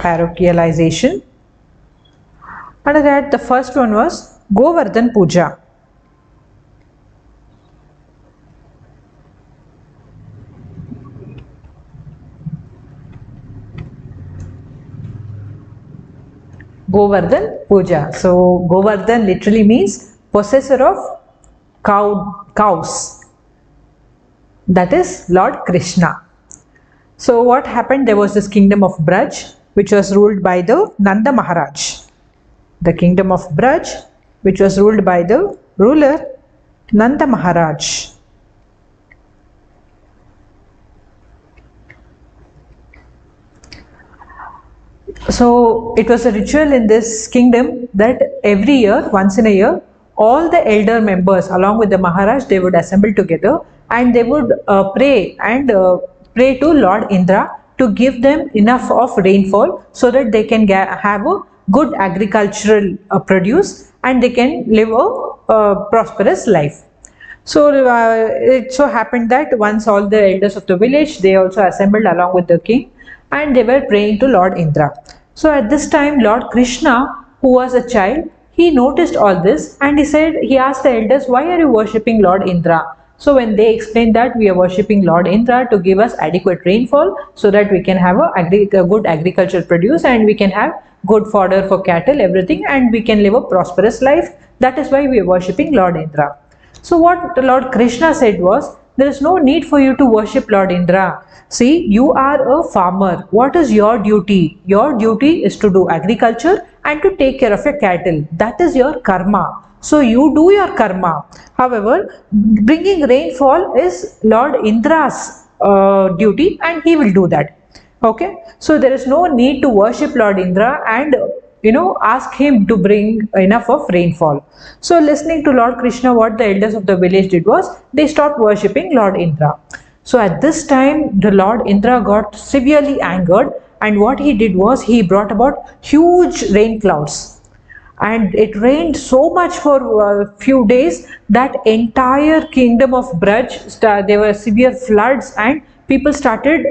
parochialization. Under that, the first one was Govardhan Puja. Govardhan Puja. So Govardhan literally means possessor of cows. That is Lord Krishna. So what happened? There was this kingdom of Braj, which was ruled by the Nanda Maharaj. The kingdom of Braj, which was ruled by the ruler Nanda Maharaj. So it was a ritual in this kingdom that every year, once in a year, all the elder members along with the Maharaj, they would assemble together and they would pray to Lord Indra to give them enough of rainfall so that they can have a good agricultural produce and they can live a prosperous life. So it so happened that once all the elders of the village, they also assembled along with the king and they were praying to Lord Indra. So at this time, Lord Krishna, who was a child, he noticed all this and he asked the elders, why are you worshipping Lord Indra? So when they explained that we are worshipping Lord Indra to give us adequate rainfall so that we can have a good agricultural produce and we can have good fodder for cattle, everything, and we can live a prosperous life. That is why we are worshipping Lord Indra. So what Lord Krishna said was, there is no need for you to worship Lord Indra. See, you are a farmer. What is your duty? Your duty is to do agriculture and to take care of your cattle. That is your karma. So you do your karma. However, bringing rainfall is Lord Indra's duty and he will do that. Okay. So there is no need to worship Lord Indra and ask him to bring enough of rainfall. So listening to Lord Krishna, what the elders of the village did was, they stopped worshipping Lord Indra. So at this time, the Lord Indra got severely angered and what he did was, he brought about huge rain clouds. And it rained so much for a few days that entire kingdom of Braj, there were severe floods and people started,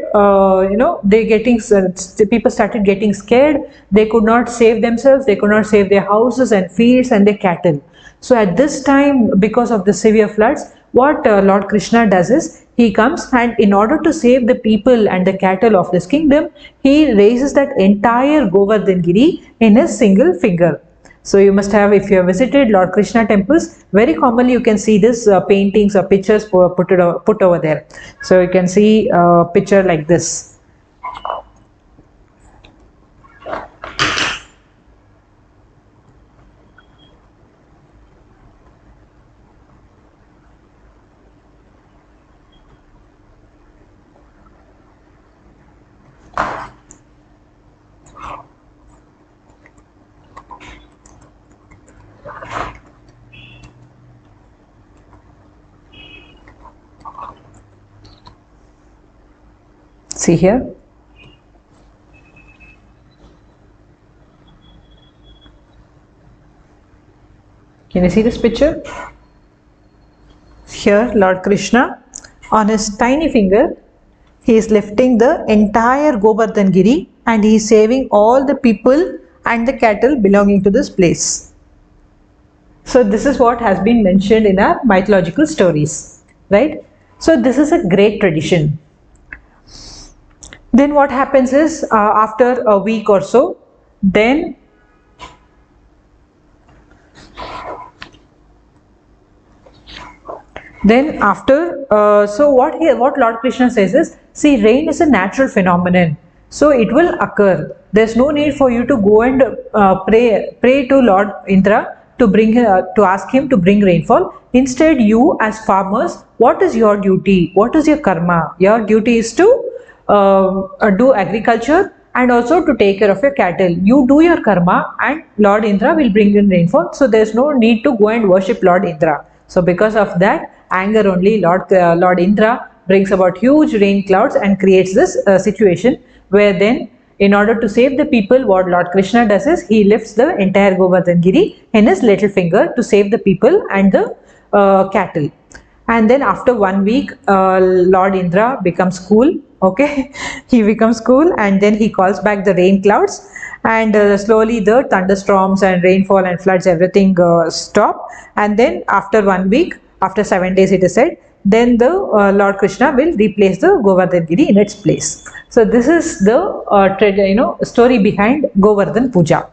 people started getting scared. They could not save themselves. They could not save their houses and fields and their cattle. So at this time, because of the severe floods, what Lord Krishna does is, he comes and in order to save the people and the cattle of this kingdom, he raises that entire Govardhan Giri in a single finger. So you must have, if you have visited Lord Krishna temples, very commonly you can see this paintings or pictures put over there. So you can see a picture like this. See here. Can you see this picture? Here Lord Krishna, on his tiny finger, he is lifting the entire Govardhan Giri and he is saving all the people and the cattle belonging to this place. So this is what has been mentioned in our mythological stories, right? So this is a great tradition. Then what happens is, after a week or so, then after, so what Lord Krishna says is, see, rain is a natural phenomenon, so it will occur. There's no need for you to go and pray to Lord Indra to ask him to bring rainfall. Instead, you as farmers, what is your duty? What is your karma? Your duty is to do agriculture and also to take care of your cattle. You do your karma and Lord Indra will bring in rainfall. So there is no need to go and worship Lord Indra. So because of that anger only, Lord Indra brings about huge rain clouds and creates this situation where then, in order to save the people, what Lord Krishna does is, he lifts the entire Govardhan Giri in his little finger to save the people and the cattle. And then after 1 week, Lord Indra becomes cool. Okay, he becomes cool, and then he calls back the rain clouds, and slowly the thunderstorms and rainfall and floods, everything stop. And then after 1 week, after 7 days, it is said, then the Lord Krishna will replace the Govardhan Giri in its place. So this is the story behind Govardhan Puja.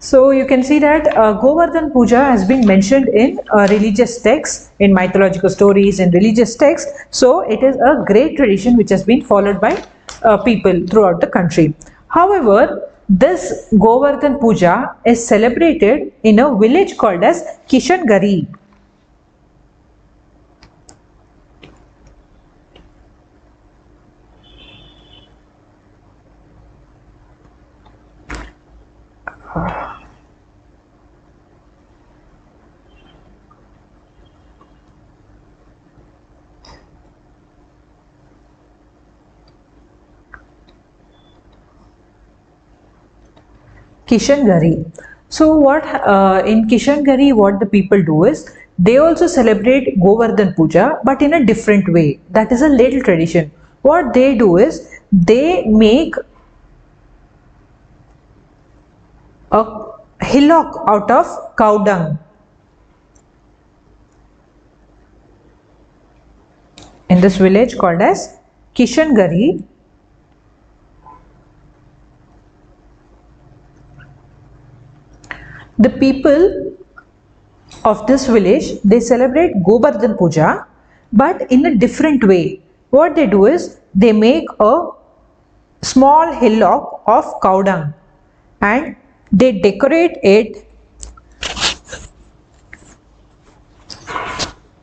So you can see that Govardhan Puja has been mentioned in religious texts, in mythological stories, in religious texts. So it is a great tradition which has been followed by people throughout the country. However, this Govardhan Puja is celebrated in a village called as Kishangari. Kishangari. So what in Kishangari, what the people do is they also celebrate Govardhan Puja, but in a different way. That is a little tradition. What they do is they make a hillock out of cow dung. In this village called as Kishangari, the people of this village, they celebrate Govardhan Puja, but in a different way. What they do is they make a small hillock of cow dung and they decorate it.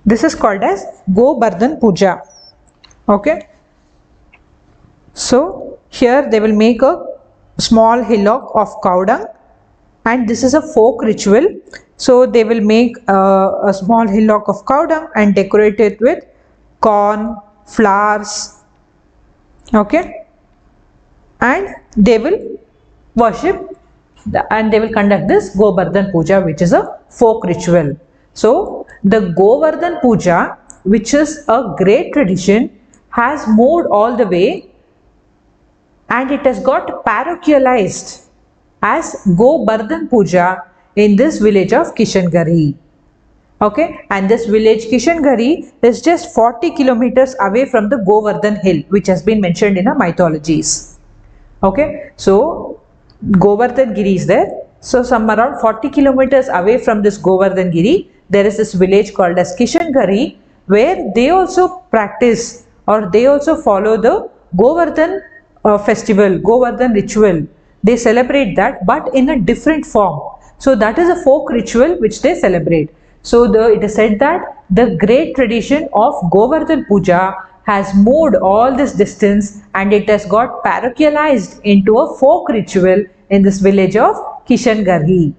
This is called as Govardhan Puja. Okay. So here they will make a small hillock of cow dung, and this is a folk ritual. So they will make a small hillock of cow dung and decorate it with corn, flowers. Okay. And they will worship and they will conduct this Govardhan Puja, which is a folk ritual. So the Govardhan Puja, which is a great tradition, has moved all the way and it has got parochialized as Govardhan Puja in this village of Kishangari. Okay, and this village Kishangari is just 40 kilometers away from the Govardhan hill, which has been mentioned in the mythologies. Okay, so Govardhan Giri is there. So some around 40 kilometers away from this Govardhan Giri, there is this village called as Kishangari, where they also practice or they also follow the Govardhan festival, Govardhan ritual. They celebrate that, but in a different form. So that is a folk ritual which they celebrate. So it is said that the great tradition of Govardhan Puja has moved all this distance and it has got parochialized into a folk ritual in this village of Kishangari.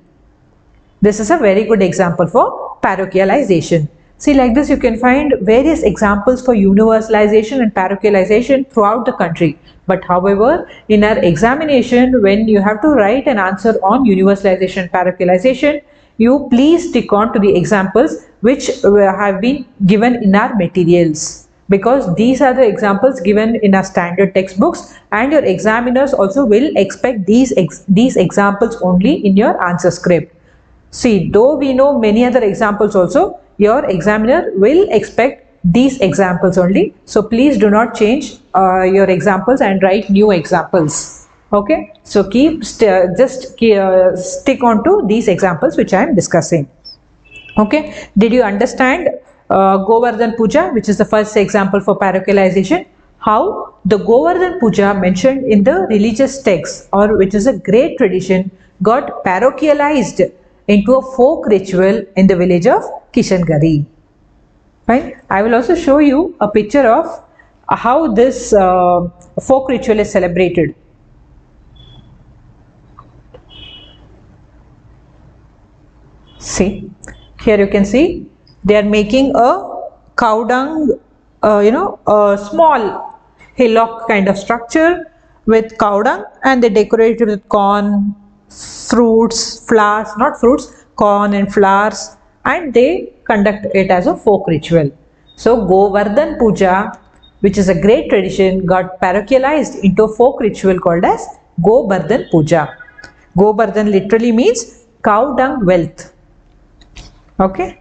This is a very good example for parochialization. See, like this you can find various examples for universalization and parochialization throughout the country. But however, in our examination, when you have to write an answer on universalization and parochialization, you please stick on to the examples which have been given in our materials, because these are the examples given in our standard textbooks and your examiners also will expect these examples only in your answer script. See, though we know many other examples also, your examiner will expect these examples only. So please do not change your examples and write new examples. Okay, so stick on to these examples which I am discussing. Okay, did you understand Govardhan Puja, which is the first example for parochialization? How the Govardhan Puja mentioned in the religious text, or which is a great tradition, got parochialized into a folk ritual in the village of Kishangari. Fine. I will also show you a picture of how this folk ritual is celebrated. See, here you can see they are making a cow dung, a small hillock kind of structure with cow dung, and they decorate it with corn, fruits, flowers, not fruits, corn and flowers, and they conduct it as a folk ritual. So Govardhan Puja, which is a great tradition, got parochialized into a folk ritual called as Govardhan Puja. Govardhan literally means cow dung wealth. Okay.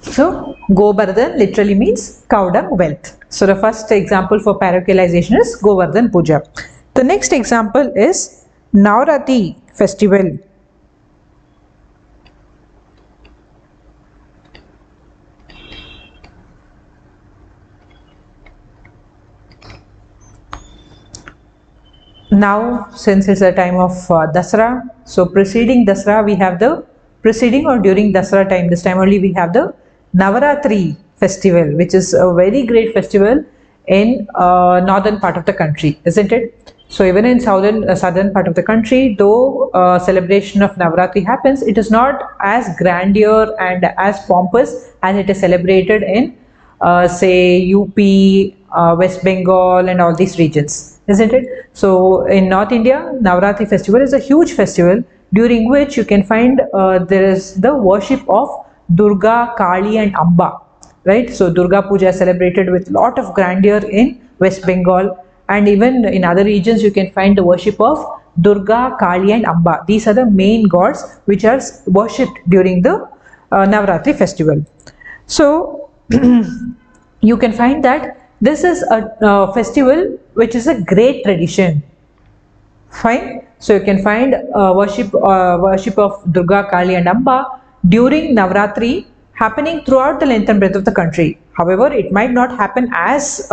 So Govardhan literally means cow dung wealth. So the first example for parochialization is Govardhan Puja. The next example is Navratri festival. Now, since it's a time of Dasara, so preceding Dasara we have the preceding or during Dasara time, this time only we have the Navaratri festival, which is a very great festival in northern part of the country, isn't it? So even in southern part of the country, though celebration of Navaratri happens, it is not as grandeur and as pompous as it is celebrated in say UP, West Bengal and all these regions, isn't it? So in North India, Navaratri festival is a huge festival during which you can find there is the worship of Durga, Kali and Amba, right? So Durga Puja is celebrated with lot of grandeur in West Bengal, and even in other regions you can find the worship of Durga, Kali and Amba. These are the main gods which are worshipped during the Navaratri festival. So you can find that this is a festival which is a great tradition. Fine. So you can find worship of Durga, Kali and Amba during Navratri happening throughout the length and breadth of the country. However, it might not happen as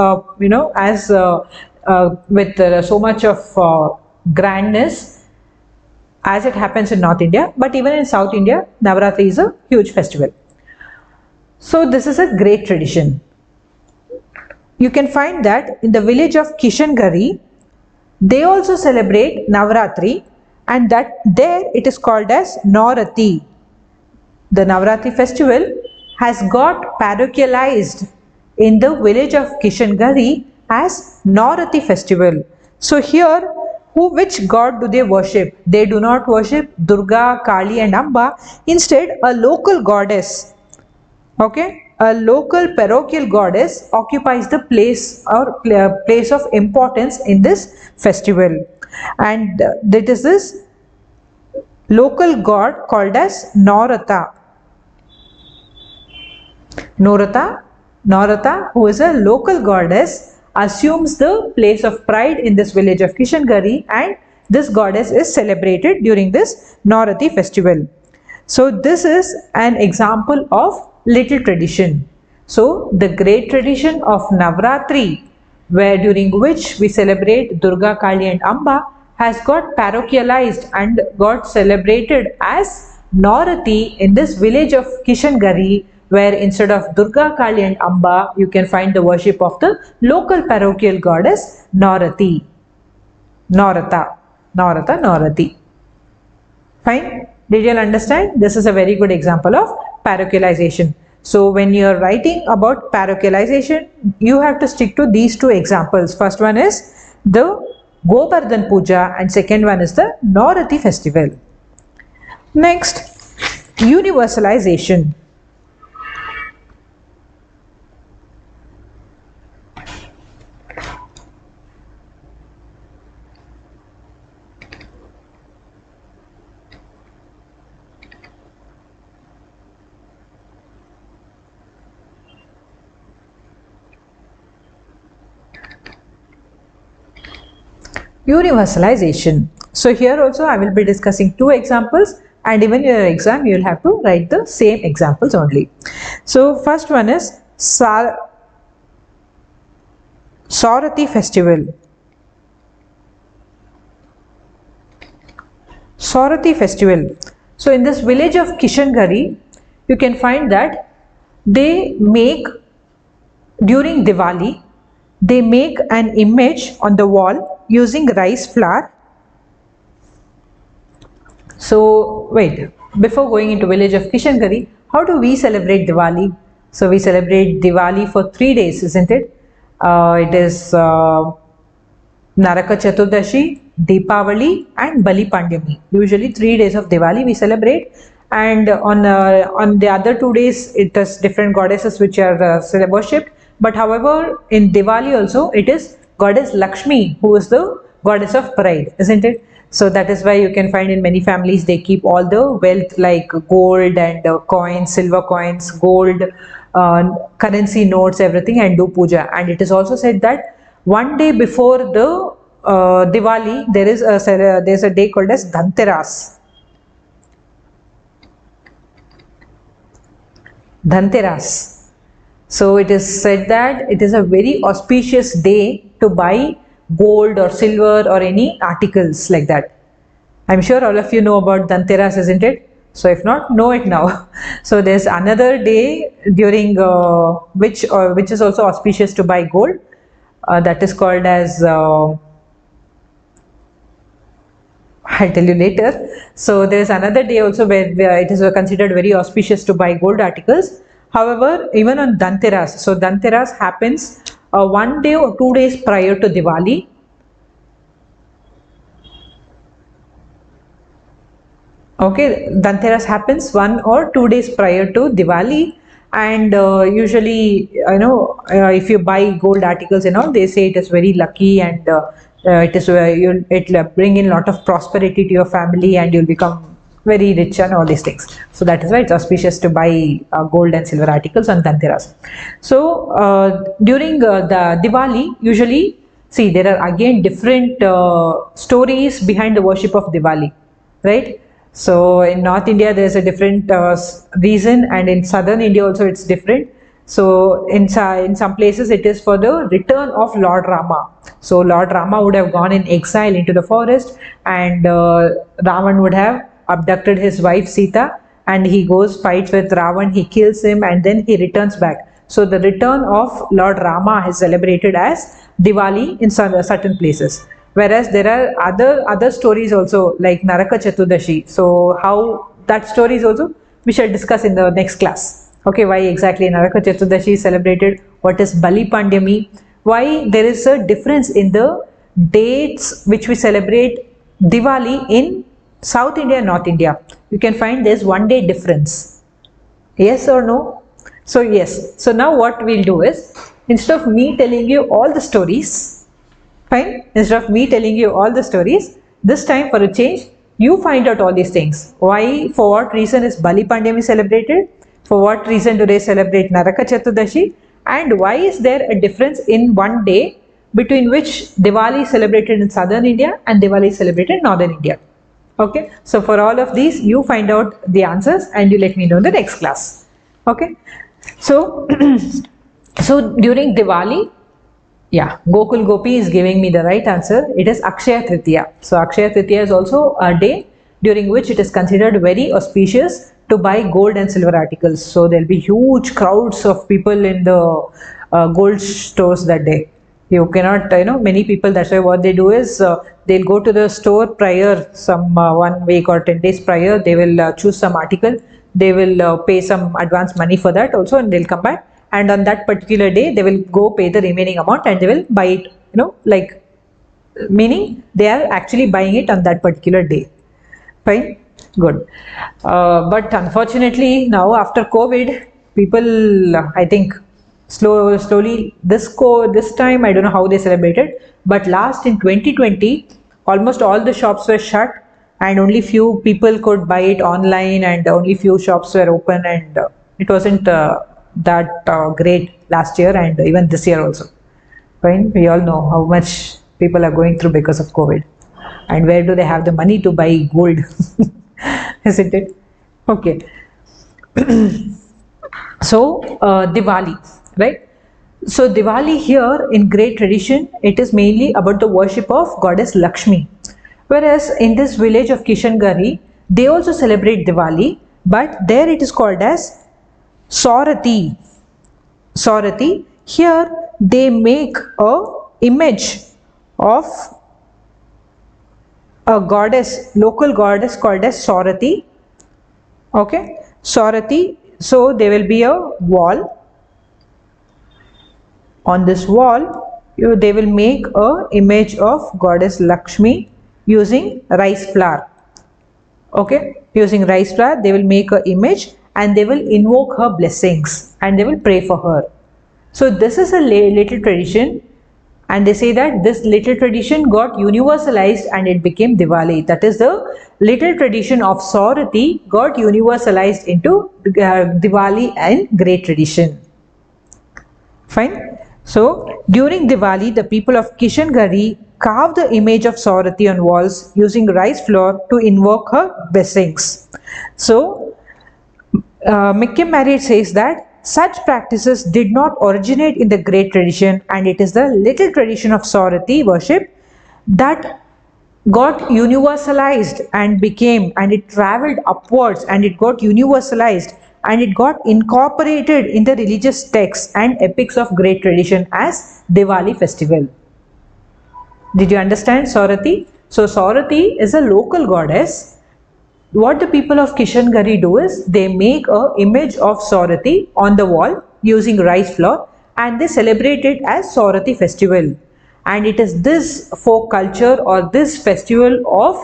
with so much of grandness as it happens in North India, but even in South India, Navratri is a huge festival. So this is a great tradition. You can find that in the village of Kishangari, they also celebrate Navratri, and that there it is called as Navratri. The Navratri festival has got parochialized in the village of Kishangari as Navratri festival. So here, which god do they worship? They do not worship Durga, Kali and Amba. Instead, a local goddess, okay, a local parochial goddess occupies the place or place of importance in this festival, and that is this local god called as Norata. Norata, who is a local goddess, assumes the place of pride in this village of Kishangari, and this goddess is celebrated during this Navratri festival. So this is an example of little tradition. So the great tradition of Navratri, where during which we celebrate Durga, Kali and Amba, has got parochialized and got celebrated as Navratri in this village of Kishangari, where instead of Durga, Kali and Amba, you can find the worship of the local parochial goddess Navratri. Navratri. Fine. Did you all understand? This is a very good example of parochialization. So when you are writing about parochialization, you have to stick to these two examples. First one is the Govardhan Puja and second one is the Navratri festival. Next, universalization. Universalization. So here also I will be discussing two examples, and even in your exam you will have to write the same examples only. So first one is Saurati festival. Saurati festival. So in this village of Kishangari, you can find that they make, during Diwali, they make an image on the wall using rice flour. So wait, before going into village of Kishangari, How do we celebrate Diwali? So we celebrate Diwali for 3 days, isn't it? It is Naraka Chaturdashi, Deepavali and Bali Pandami. Usually 3 days of Diwali we celebrate, and on the other 2 days it is different goddesses which are worshipped. But however, in Diwali also it is goddess Lakshmi who is the goddess of pride, isn't it? So that is why you can find in many families they keep all the wealth like gold and coins, silver coins, gold, currency notes, everything, and do puja. And it is also said that one day before the Diwali, there's a day called as Dhanteras. Dhanteras. So it is said that it is a very auspicious day to buy gold or silver or any articles like that. I'm sure all of you know about Dhanteras, isn't it? So if not, know it now. So there's another day during which is also auspicious to buy gold. That is called as I'll tell you later. So there is another day also where it is considered very auspicious to buy gold articles. However, even on Dhanteras, so Dhanteras happens 1 day or 2 days prior to Diwali. Okay, Dhanteras happens 1 or 2 days prior to Diwali, and usually, if you buy gold articles and all, they say it is very lucky, and it'll bring in a lot of prosperity to your family, and you'll become very rich and all these things. So that is why it's auspicious to buy gold and silver articles on Dhanteras. So during the Diwali, usually, see, there are again different stories behind the worship of Diwali, right? So in North India there is a different reason, and in Southern India also it's different. So in some places it is for the return of Lord Rama. So Lord Rama would have gone in exile into the forest, and Ravan would have abducted his wife Sita, and he goes, fights with Ravan, he kills him, and then he returns back. So the return of Lord Rama is celebrated as Diwali in certain places. Whereas there are other stories also like Naraka Chaturdashi. So how that story is also we shall discuss in the next class. Okay, why exactly Naraka Chaturdashi is celebrated? What is Bali Pandami? Why there is a difference in the dates which we celebrate Diwali in South India and North India? You can find there's 1 day difference. Yes or no? So yes. So now what we'll do is, instead of me telling you all the stories, fine, instead of me telling you all the stories, this time for a change, you find out all these things. Why, for what reason is Bali Pandami celebrated? For what reason do they celebrate Naraka Chaturdashi? And why is there a difference in 1 day between which Diwali is celebrated in Southern India and Diwali is celebrated in Northern India? Okay, so for all of these, you find out the answers and you let me know in the next class. Okay, so, so during Diwali, yeah, Gokul Gopi is giving me the right answer. It is Akshaya Tritiya. So Akshaya Tritiya is also a day during which it is considered very auspicious to buy gold and silver articles. So there will be huge crowds of people in the gold stores that day. You cannot, many people, that's why what they do is they'll go to the store prior, some 1 week or 10 days prior, they will choose some article, they will pay some advance money for that also, and they'll come back. And on that particular day, they will go pay the remaining amount and they will buy it, like, meaning they are actually buying it on that particular day. Fine, good. But unfortunately, now after COVID, people, I think, slowly, this time, I don't know how they celebrated, but last in 2020, almost all the shops were shut and only few people could buy it online, and only few shops were open, and it wasn't that great last year and even this year also. Fine, we all know how much people are going through because of COVID, and where do they have the money to buy gold? Isn't it? Okay. So Diwali, right? So Diwali here in great tradition, it is mainly about the worship of goddess Lakshmi. Whereas in this village of Kishangari, they also celebrate Diwali, but there it is called as Saurati. Saurati. Here they make a image of a goddess, local goddess called as Saurati. Okay, Saurati. So there will be a wall. On this wall, they will make a image of goddess Lakshmi using rice flour. Okay, using rice flour, they will make an image and they will invoke her blessings and they will pray for her. So this is a little tradition, and they say that this little tradition got universalized and it became Diwali. That is, the little tradition of Saurati got universalized into Diwali and great tradition. Fine. So during Diwali, the people of Kishangarhi carve the image of Saurati on walls using rice flour to invoke her blessings. So McKim says that such practices did not originate in the great tradition, and it is the little tradition of Saurati worship that got universalized and it traveled upwards and it got universalized and it got incorporated in the religious texts and epics of great tradition as Diwali festival. Did you understand Saurati? So Saurati is a local goddess. What the people of Kishangarhi do is they make a image of Saurati on the wall using rice flour and they celebrate it as Saurati festival. And it is this folk culture or this festival of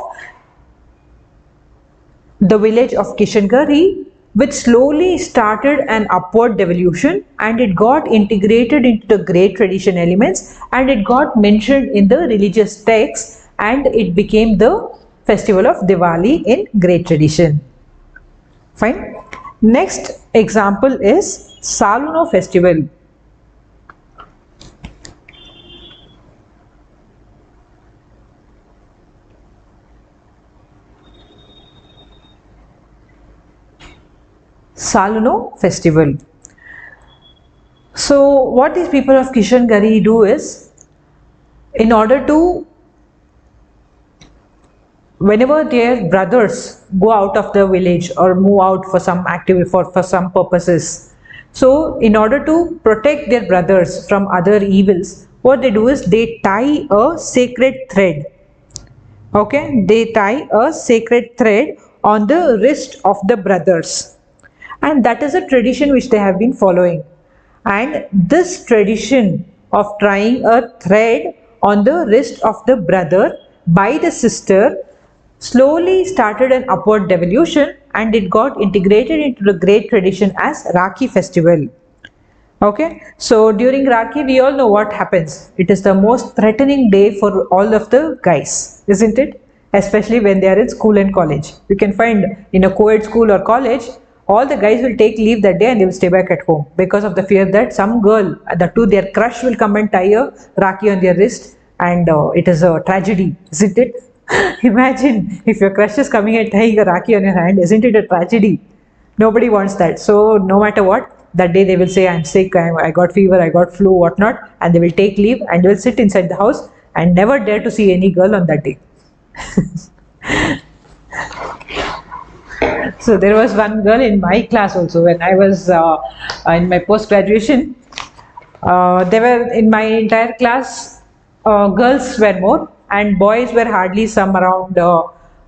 the village of Kishangarhi which slowly started an upward devolution and it got integrated into the great tradition elements and it got mentioned in the religious texts and it became the festival of Diwali in great tradition. Fine. Next example is Saluno festival. Saluno festival. So what these people of Kishangarhi do is, in order to, whenever their brothers go out of the village or move out for some activity, for some purposes, so in order to protect their brothers from other evils, what they do is they tie a sacred thread. Okay, they tie a sacred thread on the wrist of the brothers, and that is a tradition which they have been following. And this tradition of tying a thread on the wrist of the brother by the sister slowly started an upward devolution and it got integrated into the great tradition as Rakhi festival. Okay, so during Rakhi we all know what happens. It is the most threatening day for all of the guys, isn't it? Especially when they are in school and college. You can find in a co-ed school or college, all the guys will take leave that day and they will stay back at home because of the fear that some girl, their crush will come and tie a Rakhi on their wrist and it is a tragedy, isn't it? Imagine if your crush is coming and tying a Rakhi on your hand, isn't it a tragedy? Nobody wants that. So no matter what, that day they will say, I'm sick, I got fever, I got flu, whatnot, and they will take leave and they will sit inside the house and never dare to see any girl on that day. So there was one girl in my class also when I was in my post-graduation. There were in my entire class, girls were more and boys were hardly some around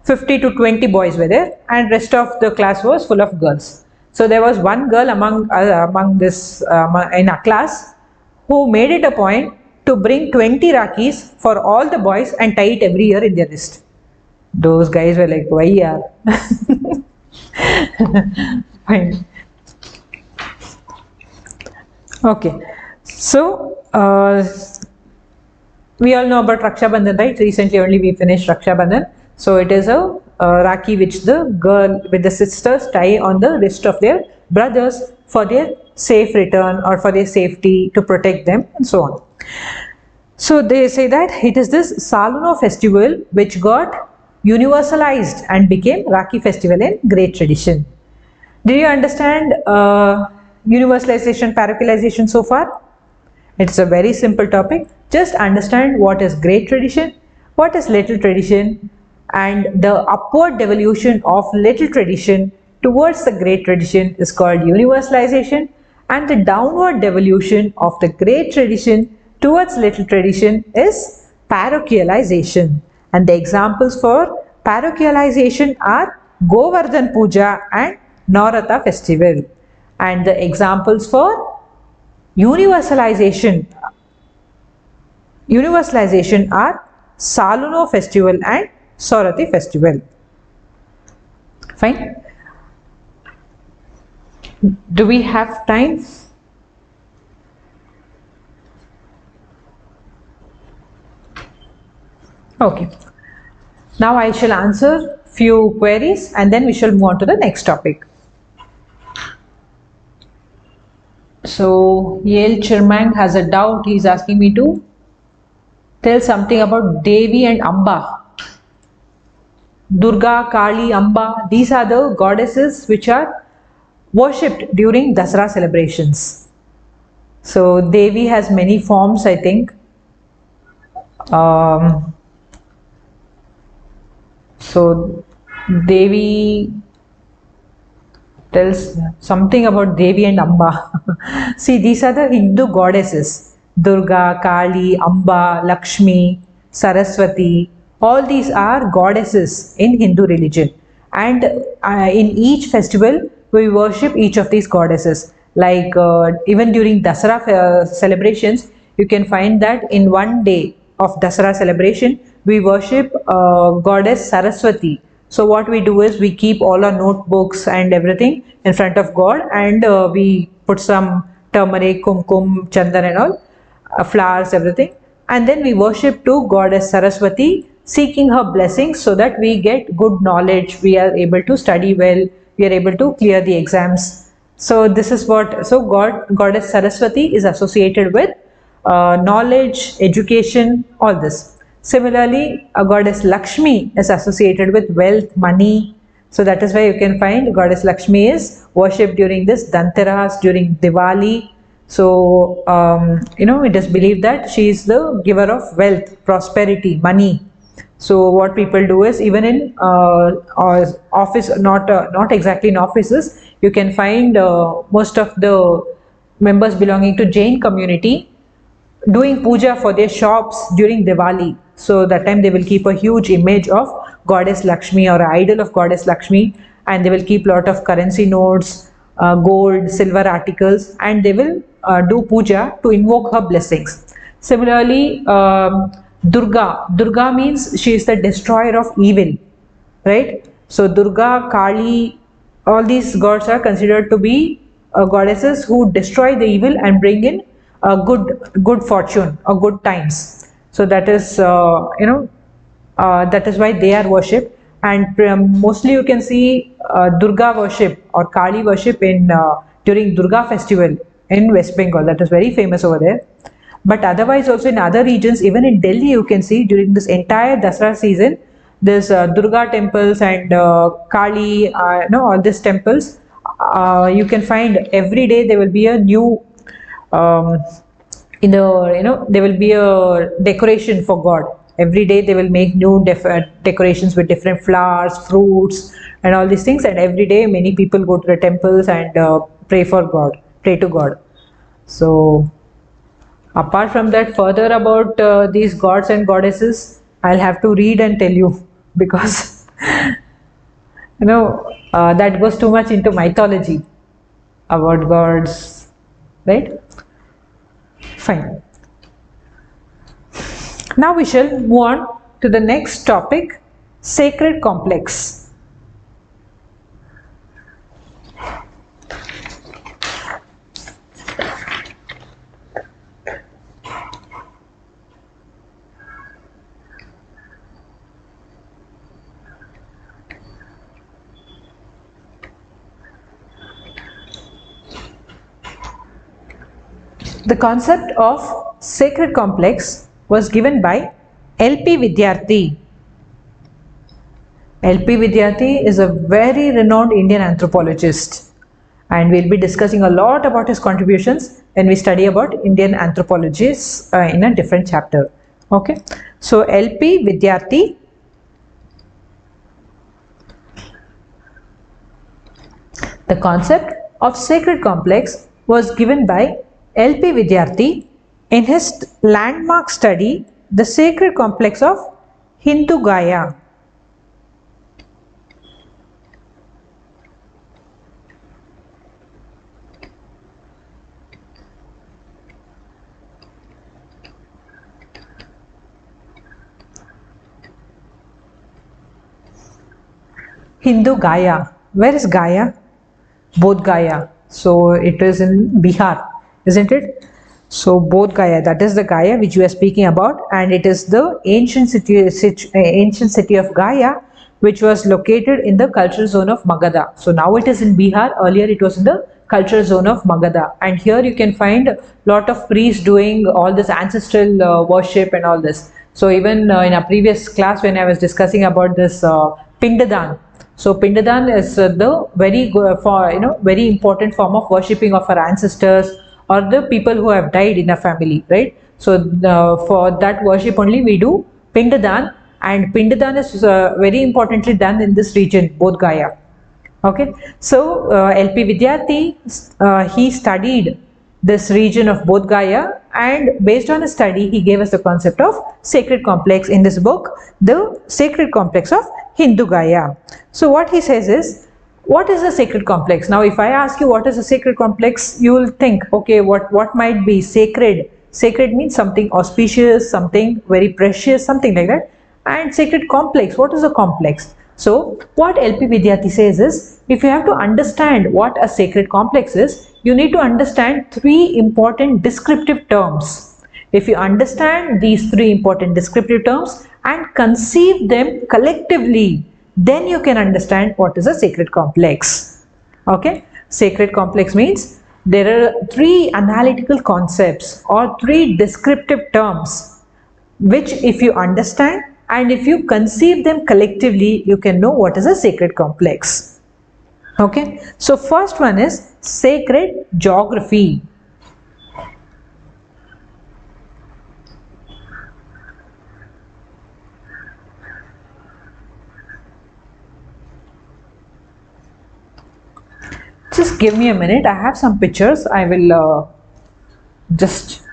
50 to 20 boys were there and rest of the class was full of girls. So there was one girl among this in our class who made it a point to bring 20 Rakhis for all the boys and tie it every year in their wrist. Those guys were like, why yaar? Fine. Okay, so we all know about Raksha Bandhan, right? Recently only we finished Raksha Bandhan. So it is a Rakhi which the sisters tie on the wrist of their brothers for their safe return or for their safety, to protect them and so on. So they say that it is this Saluno festival which got universalized and became Rakhi festival in great tradition. Do you understand universalization, parochialization so far? It's a very simple topic. Just understand what is great tradition, what is little tradition, and the upward devolution of little tradition towards the great tradition is called universalization, and the downward devolution of the great tradition towards little tradition is parochialization. And the examples for parochialization are Govardhan Puja and Navratri festival. And the examples for universalization are Saluno festival and Sorati festival. Fine. Do we have time? Okay. Now I shall answer few queries and then we shall move on to the next topic. So Yale Chairman has a doubt. He is asking me to tell something about Devi and Amba. Durga, Kali, Amba, these are the goddesses which are worshipped during Dasara celebrations. So Devi has many forms, I think. So Devi tells something about Devi and Amba. See, these are the Hindu goddesses. Durga, Kali, Amba, Lakshmi, Saraswati. All these are goddesses in Hindu religion. And in each festival, we worship each of these goddesses. Like even during Dasara celebrations, you can find that in one day of Dasara celebration, we worship goddess Saraswati. So what we do is we keep all our notebooks and everything in front of God, and we put some turmeric, kumkum, chandan and all, flowers, everything. And then we worship to goddess Saraswati, seeking her blessings so that we get good knowledge, we are able to study well, we are able to clear the exams. So this is what, so goddess Saraswati is associated with knowledge, education, all this. Similarly, a goddess Lakshmi is associated with wealth, money. So that is why you can find goddess Lakshmi is worshipped during this Dhanteras, during Diwali. So, it is believed that she is the giver of wealth, prosperity, money. So what people do is, even in office, not exactly in offices, you can find most of the members belonging to Jain community doing puja for their shops during Diwali. So that time they will keep a huge image of goddess Lakshmi or idol of goddess Lakshmi, and they will keep lot of currency notes, gold, silver articles, and they will do puja to invoke her blessings. Similarly, Durga means she is the destroyer of evil, right? So Durga, Kali, all these gods are considered to be goddesses who destroy the evil and bring in good fortune or good times. So that is that is why they are worshipped, and mostly you can see Durga worship or Kali worship in during Durga festival in West Bengal. That is very famous over there. But otherwise also in other regions, even in Delhi, you can see during this entire Dasara season, there's Durga temples and Kali, all these temples. You can find every day there will be a new there will be a decoration for God. Every day they will make new decorations with different flowers, fruits, and all these things. And every day many people go to the temples and pray to God. So apart from that, further about these gods and goddesses, I'll have to read and tell you, because that goes too much into mythology about gods, right? Fine. Now we shall move on to the next topic, sacred complex. The concept of sacred complex was given by L.P. Vidyarthi. L.P. Vidyarthi is a very renowned Indian anthropologist, and we'll be discussing a lot about his contributions when we study about Indian anthropologists in a different chapter. Okay, so L.P. Vidyarthi the concept of sacred complex was given by L.P. Vidyarthi in his landmark study, The Sacred Complex of Hindu Gaya. Hindu Gaya. Where is Gaya? Bodh Gaya. So it is in Bihar, isn't it? So Bodh Gaya, that is the Gaya which we are speaking about, and it is the ancient city of Gaya, which was located in the cultural zone of Magadha. So now it is in Bihar. Earlier it was in the cultural zone of Magadha, and here you can find a lot of priests doing all this ancestral worship and all this. So even in a previous class when I was discussing about this Pindadan, so Pindadan is the very for very important form of worshipping of our ancestors or the people who have died in a family, right? So for that worship only we do Pindadan, and Pindadan is very importantly done in this region, Bodh Gaya. Okay, so LP Vidyarthi, he studied this region of Bodh Gaya, and based on a study, he gave us the concept of sacred complex in this book, the sacred complex of Hindu Gaya. So what he says is, what is a sacred complex? Now, if I ask you what is a sacred complex, you will think, okay, what might be sacred? Sacred means something auspicious, something very precious, something like that. And sacred complex, what is a complex? So what LP Vidyarthi says is, if you have to understand what a sacred complex is, you need to understand three important descriptive terms. If you understand these three important descriptive terms and conceive them collectively, then you can understand what is a sacred complex. Okay, sacred complex means there are three analytical concepts or three descriptive terms which if you understand and if you conceive them collectively, you can know what is a sacred complex. Okay, so first one is sacred geography. Just give me a minute, I have some pictures, I will just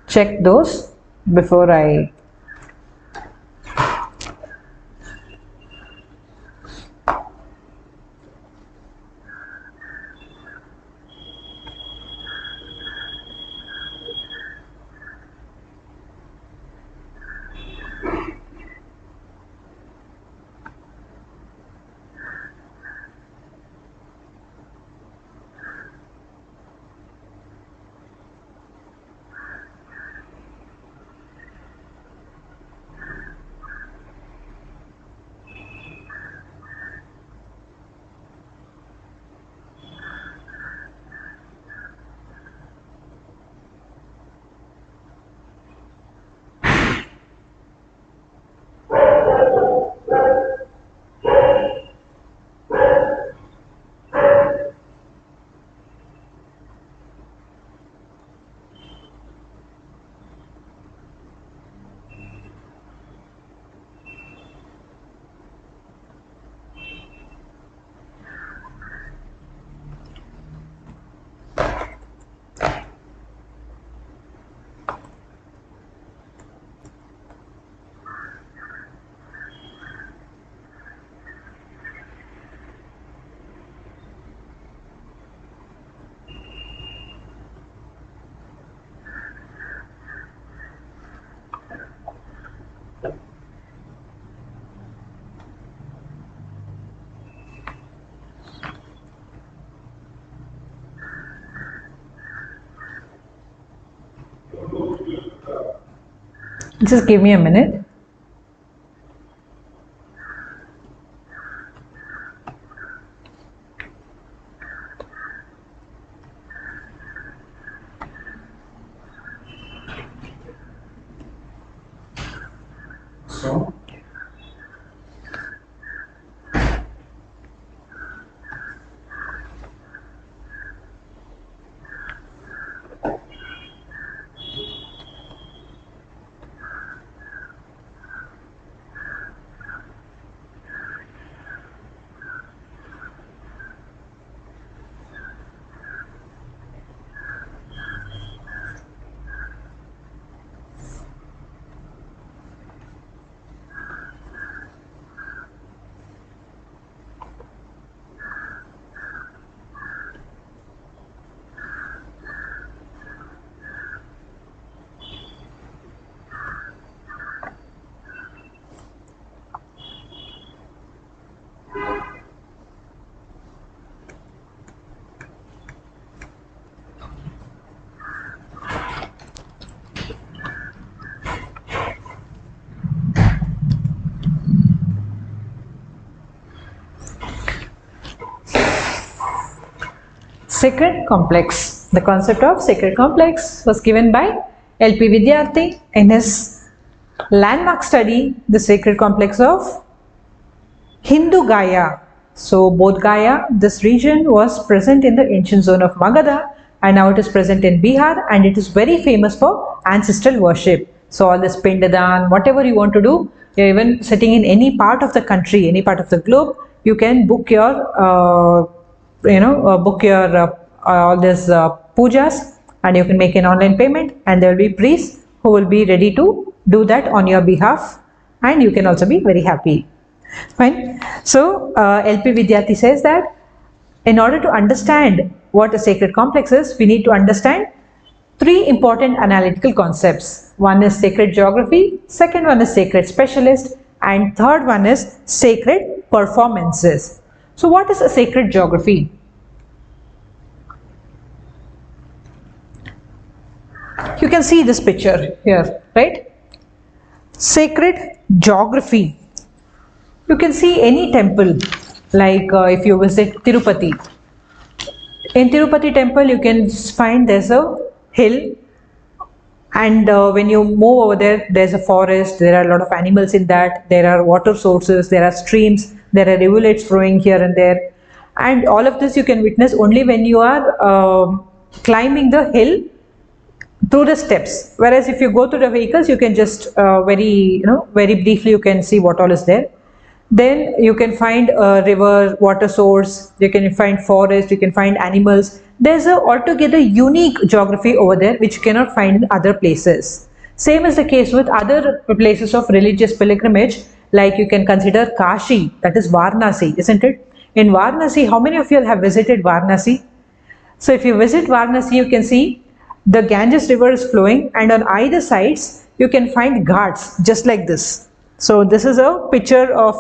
check those before I just give me a minute. So, Sacred complex. The concept of sacred complex was given by L.P. Vidyarthi in his landmark study, The Sacred Complex of Hindu Gaya. So Bodh Gaya, this region was present in the ancient zone of Magadha, and now it is present in Bihar, and it is very famous for ancestral worship. So all this Pindadan, whatever you want to do, you're even sitting in any part of the country, any part of the globe, you can book your all these pujas, and you can make an online payment, and there will be priests who will be ready to do that on your behalf, and you can also be very happy. Fine. So L.P. Vidyarthi says that in order to understand what a sacred complex is, we need to understand three important analytical concepts. One is sacred geography, second one is sacred specialist, and third one is sacred performances. So what is a sacred geography? You can see this picture here, right? Sacred geography. You can see any temple, like if you visit Tirupati. In Tirupati temple, you can find there's a hill, and when you move over there, there's a forest, there are a lot of animals in that, there are water sources, there are streams, there are rivulets flowing here and there, and all of this you can witness only when you are climbing the hill through the steps. Whereas if you go to the vehicles, you can just very briefly you can see what all is there. Then you can find a river, water source, you can find forest, you can find animals. There's a altogether unique geography over there which you cannot find in other places. Same is the case with other places of religious pilgrimage, like you can consider Kashi, that is Varanasi, isn't it? In Varanasi, how many of you have visited Varanasi? So if you visit Varanasi, you can see the Ganges river is flowing, and on either sides you can find ghats just like this. So this is a picture of,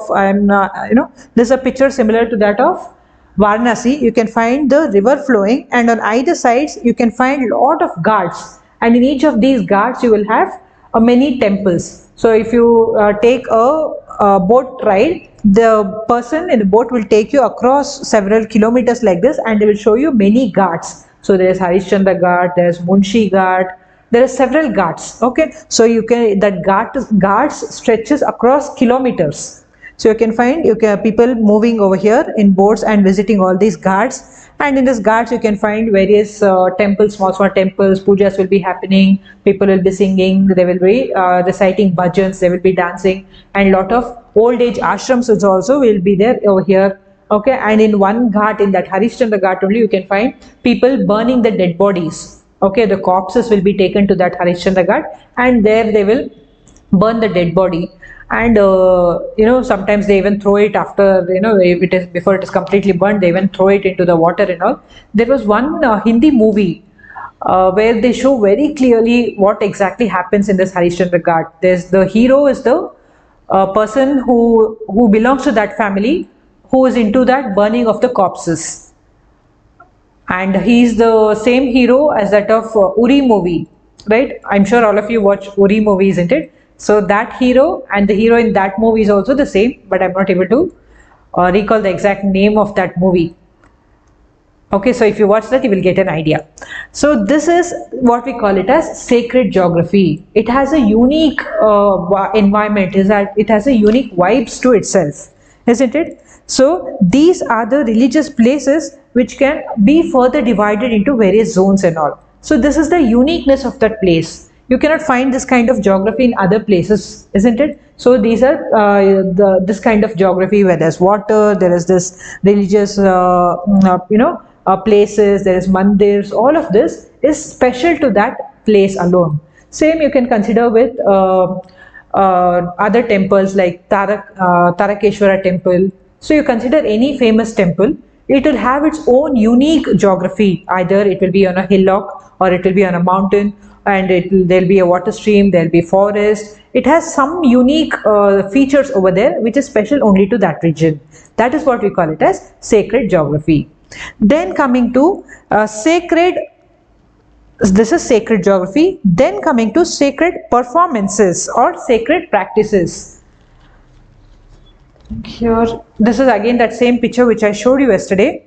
this is a picture similar to that of Varanasi. You can find the river flowing, and on either sides you can find lot of ghats, and in each of these ghats you will have many temples. So if you take a boat ride, the person in the boat will take you across several kilometers like this, and they will show you many ghats. So there is Harishchandra Ghat, there is Munshi Ghat, there are several ghats. Okay, so you can, that ghats stretches across kilometers. So you can find people moving over here in boats and visiting all these ghats, and in these ghats you can find various temples, small temples. Pujas will be happening, people will be singing, they will be reciting bhajans, they will be dancing, and lot of old age ashrams also will be there over here. Okay, and in one ghat, in that Harishchandra Ghat only, you can find people burning the dead bodies. Okay, the corpses will be taken to that Harishchandra Ghat, and there they will burn the dead body, and sometimes they even throw it after, before it is completely burned, they even throw it into the water and all. There was one Hindi movie where they show very clearly what exactly happens in this Harishchandra Ghat. The hero is the person who belongs to that family, who is into that burning of the corpses. And he is the same hero as that of Uri movie, right? I'm sure all of you watch Uri movie, isn't it? So that hero and the hero in that movie is also the same, but I'm not able to recall the exact name of that movie. Okay, so if you watch that, you will get an idea. So this is what we call it as sacred geography. It has a unique environment, it has a unique vibes to itself, isn't it? So these are the religious places which can be further divided into various zones and all. So this is the uniqueness of that place. You cannot find this kind of geography in other places, isn't it? So these are this kind of geography where there's water, there is this religious, places, there is mandirs. All of this is special to that place alone. Same you can consider with other temples like Tarakeshwara temple. So you consider any famous temple, it will have its own unique geography. Either it will be on a hillock or it will be on a mountain, and there'll be a water stream, there'll be forest. It has some unique features over there which is special only to that region. That is what we call it as sacred geography. Then coming to sacred, this is sacred geography. Then coming to sacred performances or sacred practices. Here, this is again that same picture which I showed you yesterday.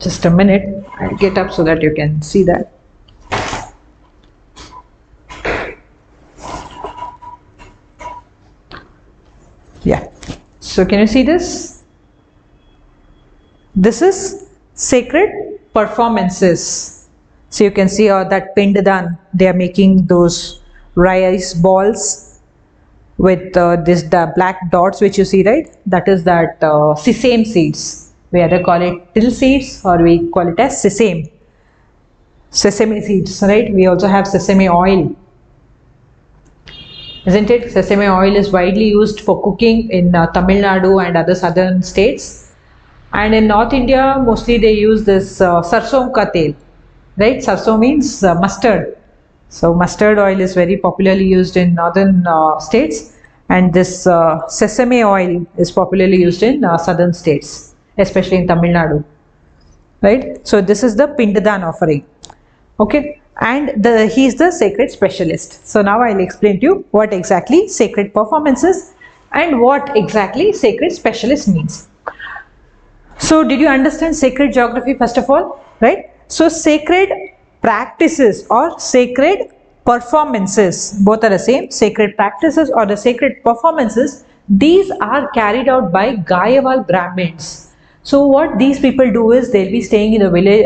Just a minute, I'll get up so that you can see that. Yeah, so can you see this? This is sacred performances. So you can see that Pindadan, they are making those rice balls with the black dots which you see, right? That is that sesame seeds. We either call it till seeds or we call it as sesame. Sesame seeds, right? We also have sesame oil. Isn't it? Sesame oil is widely used for cooking in Tamil Nadu and other southern states. And in North India, mostly they use this sarson ka tel, right? Sarson means mustard. So mustard oil is very popularly used in northern states, and this sesame oil is popularly used in southern states, especially in Tamil Nadu, right? So this is the Pindadan offering, okay? And he is the sacred specialist. So now I'll explain to you what exactly sacred performance is and what exactly sacred specialist means. So did you understand sacred geography first of all, right? So sacred practices or sacred performances, both are the same. Sacred practices or the sacred performances, these are carried out by Gayawal Brahmins. So what these people do is they'll be staying in the village,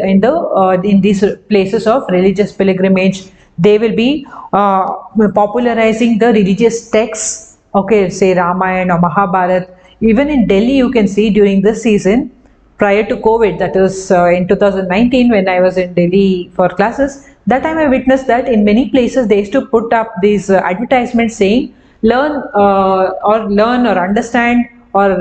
in these places of religious pilgrimage. They will be popularizing the religious texts, okay, say Ramayana or Mahabharata. Even in Delhi, you can see during this season, prior to COVID, that is in 2019 when I was in Delhi for classes, that time I witnessed that in many places they used to put up these advertisements saying learn or understand or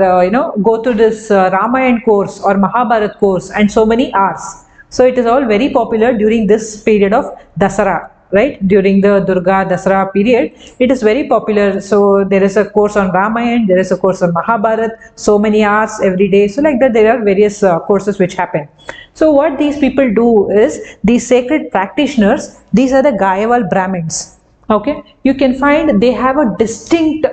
go to this Ramayana course or Mahabharata course and so many hours. So it is all very popular during this period of Dasara, right? During the Durga Dasara period, it is very popular. So there is a course on Ramayana, there is a course on Mahabharata, so many hours every day. So like that, there are various courses which happen. So what these people do is, these sacred practitioners, these are the Gayawal Brahmins. Okay, you can find they have a distinct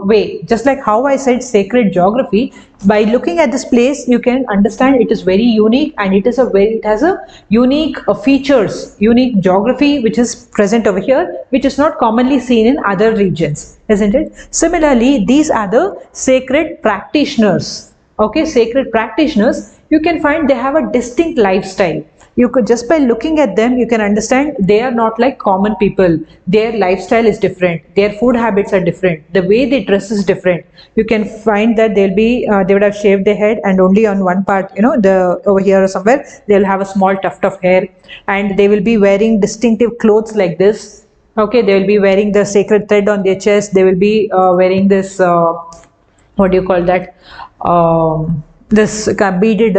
way, just like how I said sacred geography. By looking at this place, you can understand it is very unique and it has a unique features, unique geography which is present over here, which is not commonly seen in other regions, isn't it? Similarly, these are the sacred practitioners. Okay, sacred practitioners, you can find they have a distinct lifestyle. You could, just by looking at them, you can understand they are not like common people. Their lifestyle is different. Their food habits are different. The way they dress is different. You can find that they would have shaved their head and only on one part, over here or somewhere, they'll have a small tuft of hair, and they will be wearing distinctive clothes like this. Okay, they will be wearing the sacred thread on their chest. They will be wearing this, what do you call that? This beaded,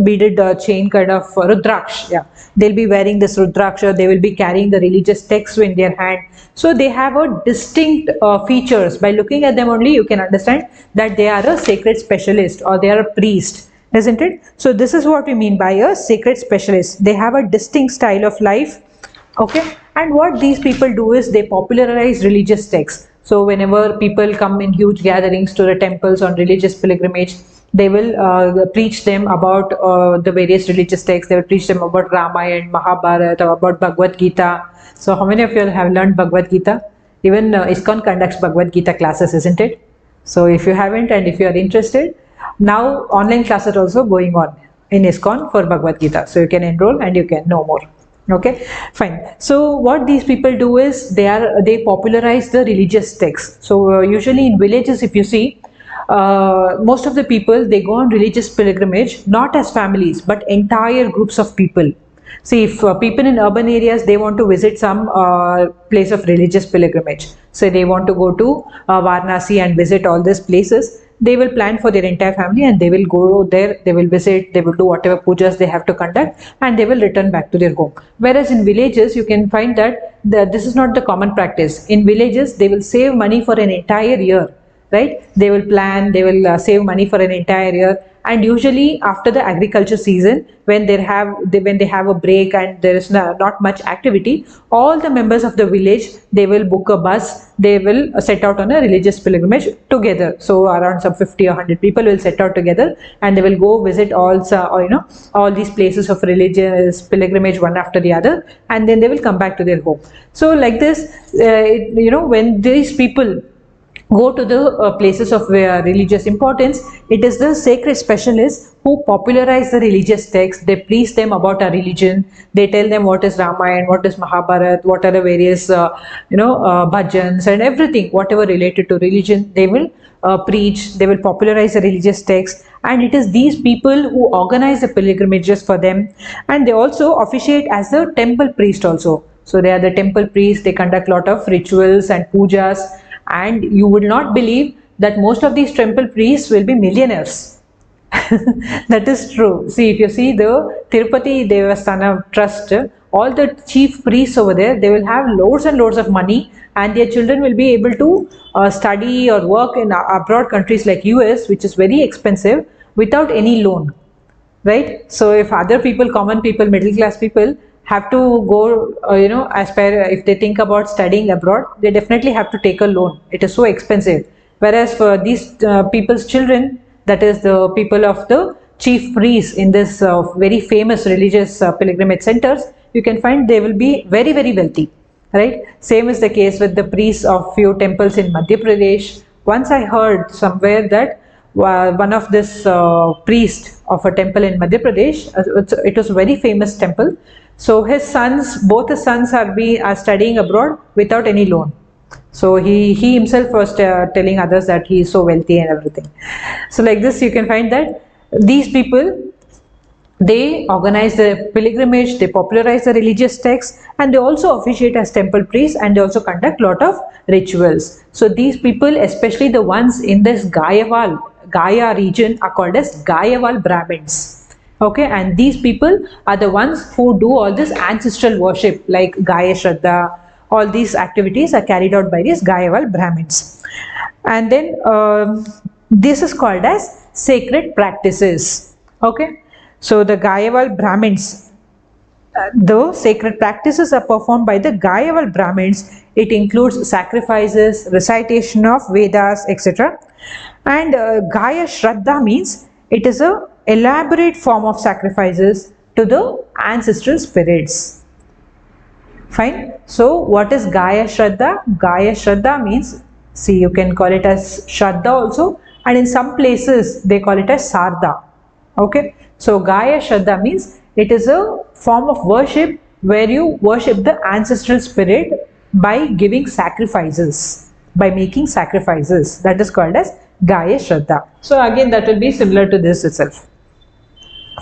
beaded chain kind of rudraksh. Yeah, they'll be wearing this rudraksha. They will be carrying the religious text in their hand. So they have a distinct features. By looking at them only, you can understand that they are a sacred specialist or they are a priest, isn't it? So this is what we mean by a sacred specialist. They have a distinct style of life. Okay, and what these people do is they popularize religious texts. So whenever people come in huge gatherings to the temples on religious pilgrimage, they will preach them about the various religious texts. They will preach them about Ramayana, Mahabharata, about Bhagavad Gita. So how many of you have learned Bhagavad Gita? Even ISKCON conducts Bhagavad Gita classes, isn't it? So if you haven't and if you are interested, now online classes are also going on in ISKCON for Bhagavad Gita. So you can enroll and you can know more. Okay, fine. So what these people do is they popularize the religious texts. So usually in villages, if you see, most of the people, they go on religious pilgrimage not as families but entire groups of people. See, if people in urban areas, they want to visit some place of religious pilgrimage, so they want to go to Varanasi and visit all these places, they will plan for their entire family and they will go there, they will visit, they will do whatever pujas they have to conduct, and they will return back to their home. Whereas in villages, you can find that this is not the common practice. In villages, they will save money for an entire year, right? They will plan, they will save money for an entire year, and usually after the agriculture season, when when they have a break and there is not much activity, all the members of the village, they will book a bus, they will set out on a religious pilgrimage together. So around some 50 or 100 people will set out together, and they will go visit all these places of religious pilgrimage one after the other, and then they will come back to their home. So like this, when these people go to the places of religious importance, it is the sacred specialists who popularize the religious texts. They preach them about our religion. They tell them what is Ramayana, what is Mahabharat, what are the various bhajans and everything, whatever related to religion. They will preach. They will popularize the religious texts, and it is these people who organize the pilgrimages for them, and they also officiate as the temple priest also. So they are the temple priests. They conduct a lot of rituals and pujas. And you would not believe that most of these temple priests will be millionaires. That is true. See, if you see the Tirupati Devasthana Trust, all the chief priests over there, they will have loads and loads of money, and their children will be able to study or work in abroad countries like US, which is very expensive, without any loan. Right? So if other people, common people, middle class people, have to go, if they think about studying abroad, they definitely have to take a loan. It is so expensive. Whereas for these people's children, that is the people of the chief priests in this very famous religious pilgrimage centers, you can find they will be very, very wealthy. Right? Same is the case with the priests of few temples in Madhya Pradesh. Once I heard somewhere that one of this priest of a temple in Madhya Pradesh, it was a very famous temple. So both his sons are studying abroad without any loan. So he himself was telling others that he is so wealthy and everything. So like this, you can find that these people, they organize the pilgrimage, they popularize the religious texts, and they also officiate as temple priests, and they also conduct a lot of rituals. So these people, especially the ones in this Gaya region, are called as Gayaval Brahmins. Okay, and these people are the ones who do all this ancestral worship like Gaya Shraddha. All these activities are carried out by these Gayaval Brahmins. And then this is called as sacred practices. Okay, so the Gayaval Brahmins, the sacred practices are performed by the Gayaval Brahmins. It includes sacrifices, recitation of Vedas, etc. And Gaya Shraddha means it is a elaborate form of sacrifices to the ancestral spirits. Fine. So what is Gaya Shraddha? Gaya Shraddha means, see, you can call it as Shraddha also, and in some places they call it as Sarda. Okay. So Gaya Shraddha means it is a form of worship where you worship the ancestral spirit by giving sacrifices, by making sacrifices. That is called as Gaya Shraddha. So again, that will be similar to this itself.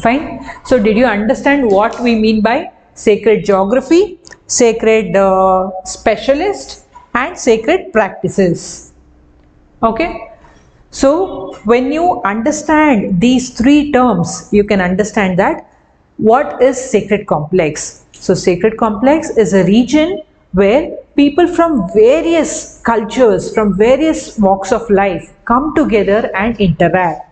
Fine. So did you understand what we mean by sacred geography, sacred specialist, and sacred practices? Okay. So when you understand these three terms, you can understand that what is sacred complex. So sacred complex is a region where people from various cultures, from various walks of life come together and interact.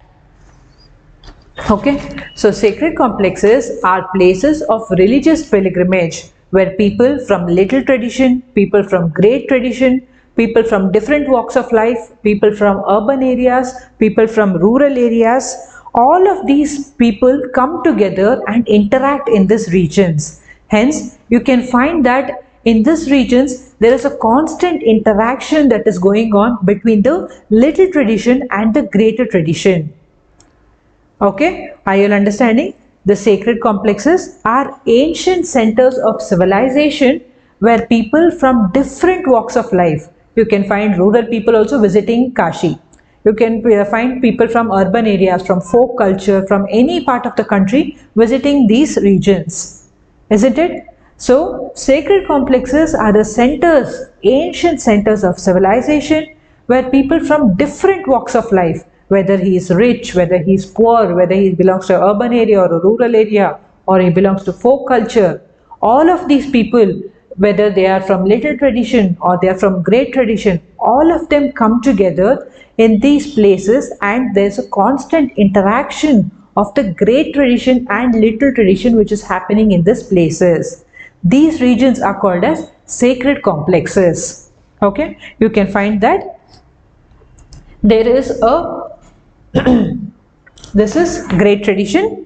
Okay, so sacred complexes are places of religious pilgrimage where people from little tradition, people from great tradition, people from different walks of life, people from urban areas, people from rural areas, all of these people come together and interact in these regions. Hence, you can find that in these regions, there is a constant interaction that is going on between the little tradition and the greater tradition. Okay, are you understanding? The sacred complexes are ancient centers of civilization where people from different walks of life, you can find rural people also visiting Kashi. You can find people from urban areas, from folk culture, from any part of the country visiting these regions. Isn't it? So, sacred complexes are the centers, ancient centers of civilization where people from different walks of life, whether he is rich, whether he is poor, whether he belongs to an urban area or a rural area, or he belongs to folk culture, all of these people, whether they are from little tradition or they are from great tradition, all of them come together in these places, and there's a constant interaction of the great tradition and little tradition which is happening in these places. These regions are called as sacred complexes. Okay, you can find that there is a this is great tradition,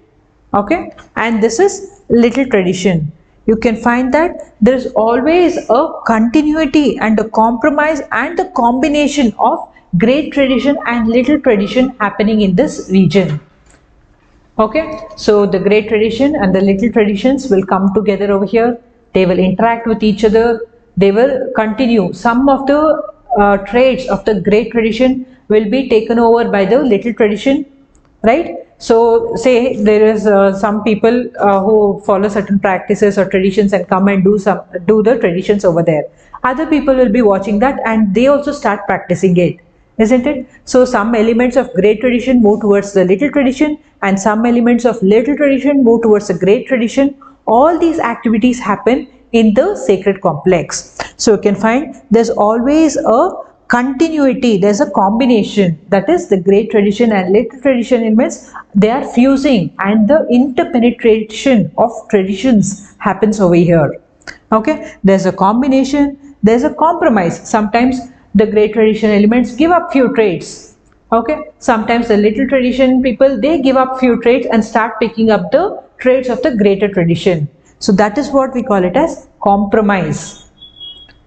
okay, and this is little tradition. You can find that there is always a continuity and a compromise and the combination of great tradition and little tradition happening in this region. Okay, so the great tradition and the little traditions will come together over here. They will interact with each other. They will continue. Some of the traits of the great tradition will be taken over by the little tradition, right? So say there is some people who follow certain practices or traditions and come and do the traditions over there. Other people will be watching that and they also start practicing it, isn't it? So some elements of great tradition move towards the little tradition, and some elements of little tradition move towards the great tradition. All these activities happen in the sacred complex. So you can find there's always a continuity, there's a combination, that is the great tradition and little tradition elements, they are fusing and the interpenetration of traditions happens over here. Okay, there's a combination, there's a compromise. Sometimes the great tradition elements give up few traits. Okay, sometimes the little tradition people, they give up few traits and start picking up the traits of the greater tradition. So that is what we call it as compromise.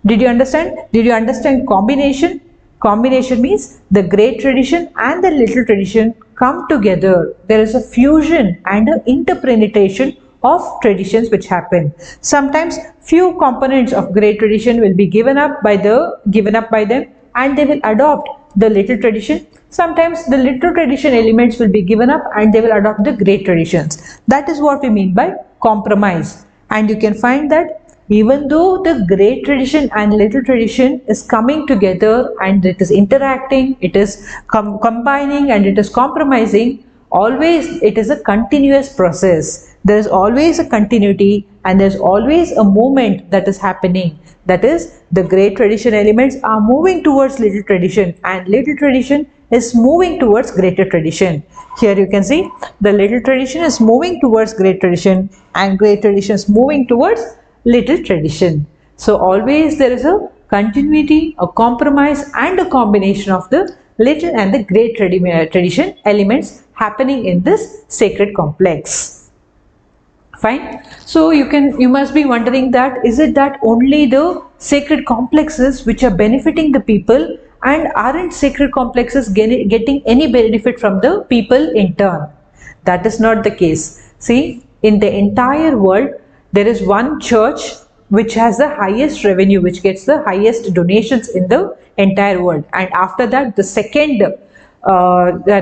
Did you understand? Did you understand combination? Combination means the great tradition and the little tradition come together. There is a fusion and an interpenetration of traditions which happen. Sometimes few components of great tradition will be given up by them and they will adopt the little tradition. Sometimes the little tradition elements will be given up and they will adopt the great traditions. That is what we mean by compromise. And you can find that even though the great tradition and little tradition is coming together and it is interacting, it is combining and it is compromising, always it is a continuous process. There is always a continuity and there is always a movement that is happening. That is, the great tradition elements are moving towards little tradition and little tradition is moving towards greater tradition. Here you can see the little tradition is moving towards great tradition and great tradition is moving towards little tradition. So always there is a continuity, a compromise and a combination of the little and the great tradition elements happening in this sacred complex. Fine. So you must be wondering that is it that only the sacred complexes which are benefiting the people, and aren't sacred complexes getting any benefit from the people in turn? That is not the case. See, in the entire world there is one church which has the highest revenue, which gets the highest donations in the entire world, and after that the second the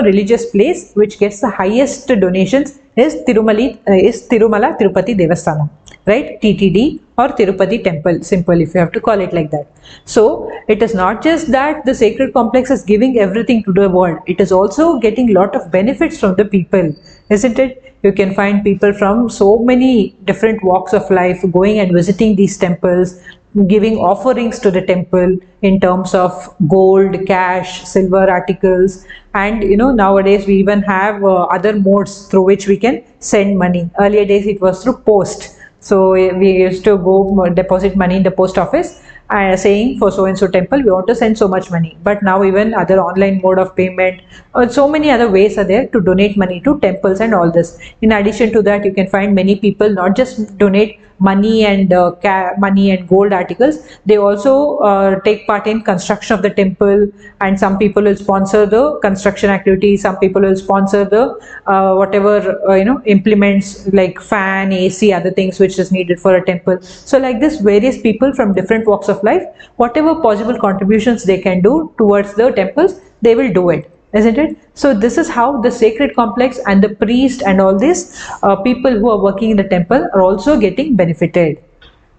religious place which gets the highest donations is Tirumala Tirupati Devasthanam, right? TTD or Tirupati Temple, simple if you have to call it like that. So it is not just that the sacred complex is giving everything to the world, it is also getting lot of benefits from the people, isn't it? You can find people from so many different walks of life going and visiting these temples, giving offerings to the temple in terms of gold, cash, silver articles, and nowadays we even have other modes through which we can send money. Earlier days it was through post. So we used to go deposit money in the post office saying for so and so temple we want to send so much money. But now even other online mode of payment, so many other ways are there to donate money to temples and all this. In addition to that, you can find many people not just donate money and gold articles, they also take part in construction of the temple, and some people will sponsor the construction activity, some people will sponsor the whatever implements like fan, AC, other things which is needed for a temple. So like this, various people from different walks of life, whatever possible contributions they can do towards the temples, they will do it, isn't it? So this is how the sacred complex and the priest and all these people who are working in the temple are also getting benefited.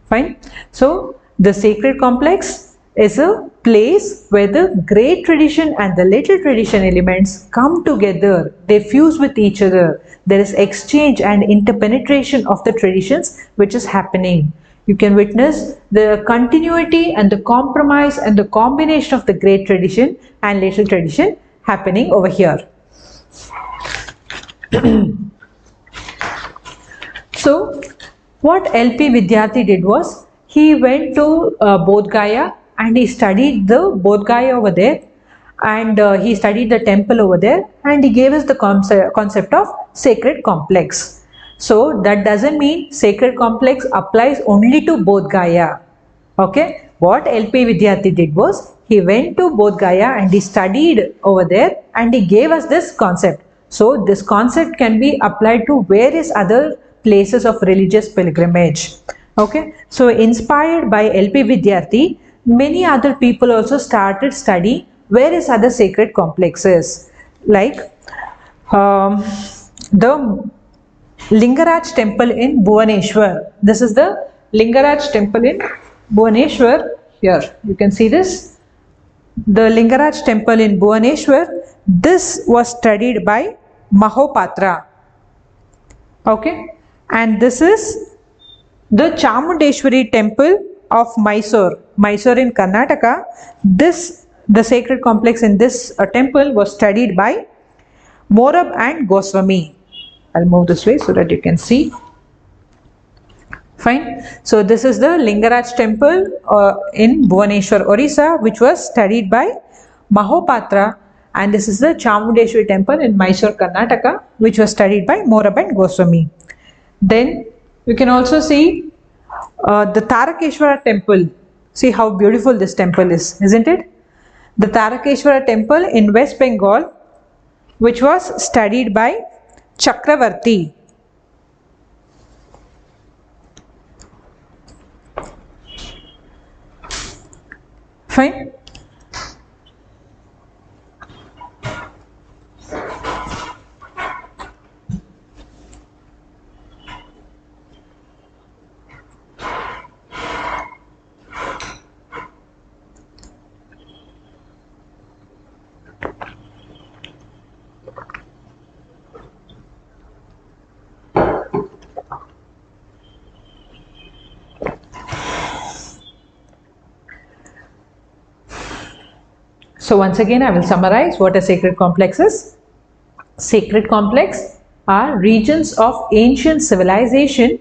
Fine. So the sacred complex is a place where the great tradition and the little tradition elements come together, they fuse with each other. There is exchange and interpenetration of the traditions which is happening. You can witness the continuity and the compromise and the combination of the great tradition and little tradition happening over here. So, what LP Vidyarthi did was, he went to Bodh Gaya and he studied the Bodh Gaya over there, and he studied the temple over there, and he gave us the concept of sacred complex. So, that doesn't mean sacred complex applies only to Bodh Gaya. Okay, what LP Vidyarthi did was, he went to Bodh Gaya and he studied over there and he gave us this concept. So, this concept can be applied to various other places of religious pilgrimage. Okay, so inspired by LP Vidyarthi, many other people also started studying various other sacred complexes, like the Lingaraj temple in Bhuvaneshwar. This is the Lingaraj temple in Bhuvaneshwar. Here you can see this. The Lingaraj temple in Bhuvaneshwar, this was studied by Mahopatra. Okay, and this is the Chamundeshwari temple of Mysore in Karnataka. The sacred complex in this temple was studied by Morab and Goswami. I'll move this way so that you can see. Fine. So this is the Lingaraj temple in Bhuvaneshwar, Orissa, which was studied by Mahopatra, and this is the Chamundeshwari temple in Mysore, Karnataka, which was studied by Morab and Goswami. Then you can also see the Tarakeshwara temple. See how beautiful this temple is, isn't it? The Tarakeshwara temple in West Bengal, which was studied by Chakravarti. Fine. So once again, I will summarize what a sacred complex is. Sacred complex are regions of ancient civilization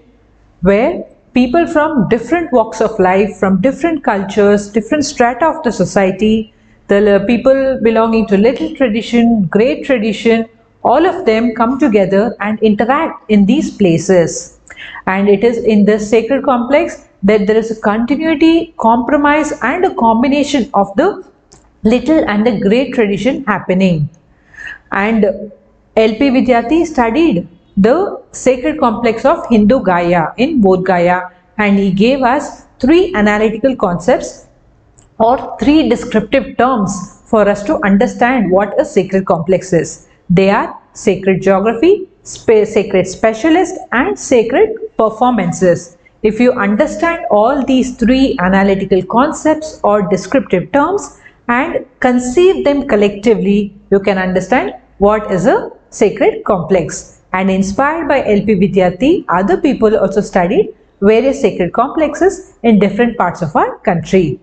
where people from different walks of life, from different cultures, different strata of the society, the people belonging to little tradition, great tradition, all of them come together and interact in these places. And it is in this sacred complex that there is a continuity, compromise and a combination of the little and the great tradition happening. And LP Vidyarthi studied the sacred complex of Hindu Gaya in Bodh Gaya, and he gave us 3 analytical concepts or 3 descriptive terms for us to understand what a sacred complex is. They are sacred geography, sacred specialist and sacred performances. If you understand all these 3 analytical concepts or descriptive terms and conceive them collectively, you can understand what is a sacred complex. And inspired by LP Vidyarthi, other people also studied various sacred complexes in different parts of our country.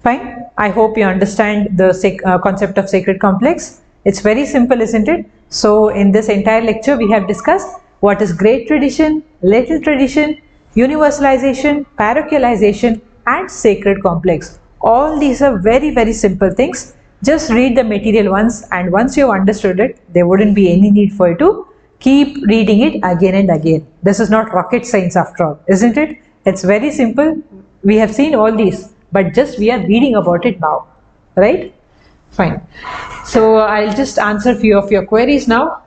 Fine. I hope you understand the concept of sacred complex. It's very simple, isn't it? So in this entire lecture, we have discussed what is great tradition, little tradition, universalization, parochialization and sacred complex. All these are very, very simple things. Just read the material once, and once you have understood it, there wouldn't be any need for you to keep reading it again and again. This is not rocket science after all, isn't it? It's very simple. We have seen all these, but just we are reading about it now, right? Fine. So I'll just answer a few of your queries now.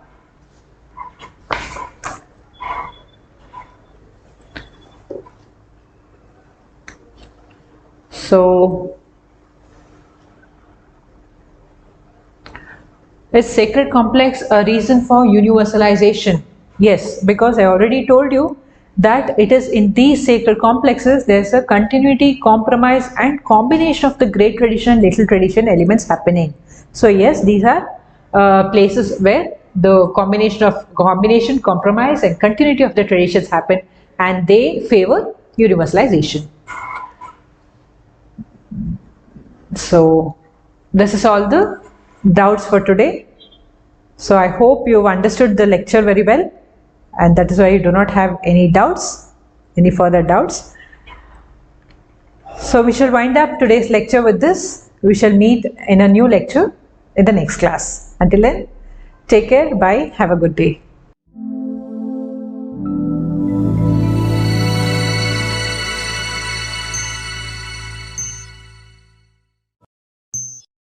So, is sacred complex a reason for universalization? Yes, because I already told you that it is in these sacred complexes there's a continuity, compromise and combination of the great tradition and little tradition elements happening. So yes, these are places where the combination, compromise and continuity of the traditions happen, and they favor universalization. So this is all the doubts for today. So I hope you've understood the lecture very well, and that is why you do not have any doubts, any further doubts. So we shall wind up today's lecture with this. We shall meet in a new lecture in the next class. Until then, take care, bye, have a good day.